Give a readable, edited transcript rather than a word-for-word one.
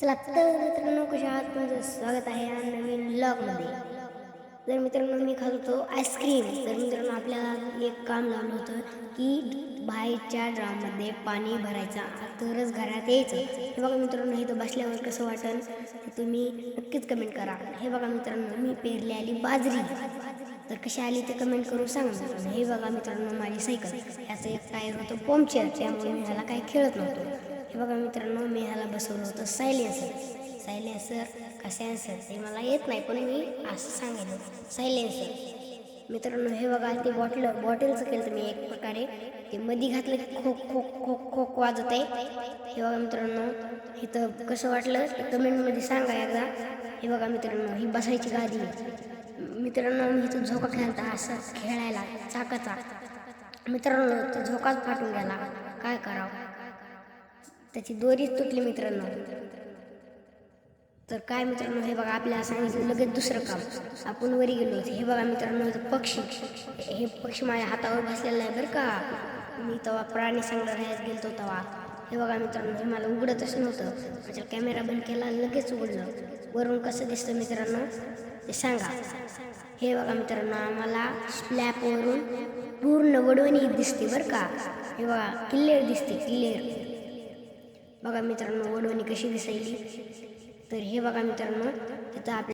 चला तर मित्रांनो, कशा आहात? तुमचं स्वागत आहे या नवीन व्लॉगमध्ये. तर मित्रांनो, मी खात होतो आईस्क्रीम. तर मित्रांनो, आपल्याला एक काम लावलं होतं की बाहेरच्या ड्राममध्ये पाणी भरायचं तरच घरात यायचं. हे बघा मित्रांनो, इथं बसल्यावर कसं वाटेल ते तुम्ही नक्कीच कमेंट करा. हे बघा मित्रांनो, मी पेरली आली बाजरी. तर कशी आली ते कमेंट करून सांगा मित्रांनो. हे बघा मित्रांनो, माझी सायकल, याचं एक टायर होतं पंक्चर, त्यामुळे मी ह्याला काही खेळत नव्हतो. हे बघा मित्रांनो, मी ह्याला बसवलं होतं सायलेन्सर का सेन्सर ते मला येत नाही, पण मी असं सांगितलं सायलेन्सर. मित्रांनो, हे बघा ते बॉटलचं केलं तर मी एक प्रकारे ते मध्ये घातलं की खोक खोक खोक खोक वाजत आहे. हे बघा मित्रांनो, इथं कसं वाटलं ते कमेंटमध्ये सांगा एकदा. हे बघा मित्रांनो, ही बसायची गादी. मित्रांनो, मी इथं झोका खेळता असं खेळायला चाकाचा. मित्रांनो, तो झोकाच फाटून गेला, काय करावं, त्याची दोरीच तुटली मित्रांनो. तर काय मित्रांनो, हे बघा आपल्याला सांगितलं लगेच दुसरं काम. आपण वरी गेलो होतो. हे बघा मित्रांनो, पक्षी, हे पक्षी माझ्या हातावर बसलेला आहे बरं का. मी तेव्हा प्राणी संग्रहालयात गेलतो तेव्हा. हे बघा मित्रांनो, हे मला उघडतच नव्हतं. माझा कॅमेरा बंद केला, लगेच उघडलं. वरून कसं दिसतं मित्रांनो ते सांगा. हे बघा मित्रांनो, आम्हाला स्लॅबवरून पूर्ण वडवणी दिसते बरं का. हे बघा क्लिअर दिसते, क्लिअर. बघा मित्रांनो, वडवणी कशी दिसायली. तर हे बघा मित्रांनो, तिथं आपल्या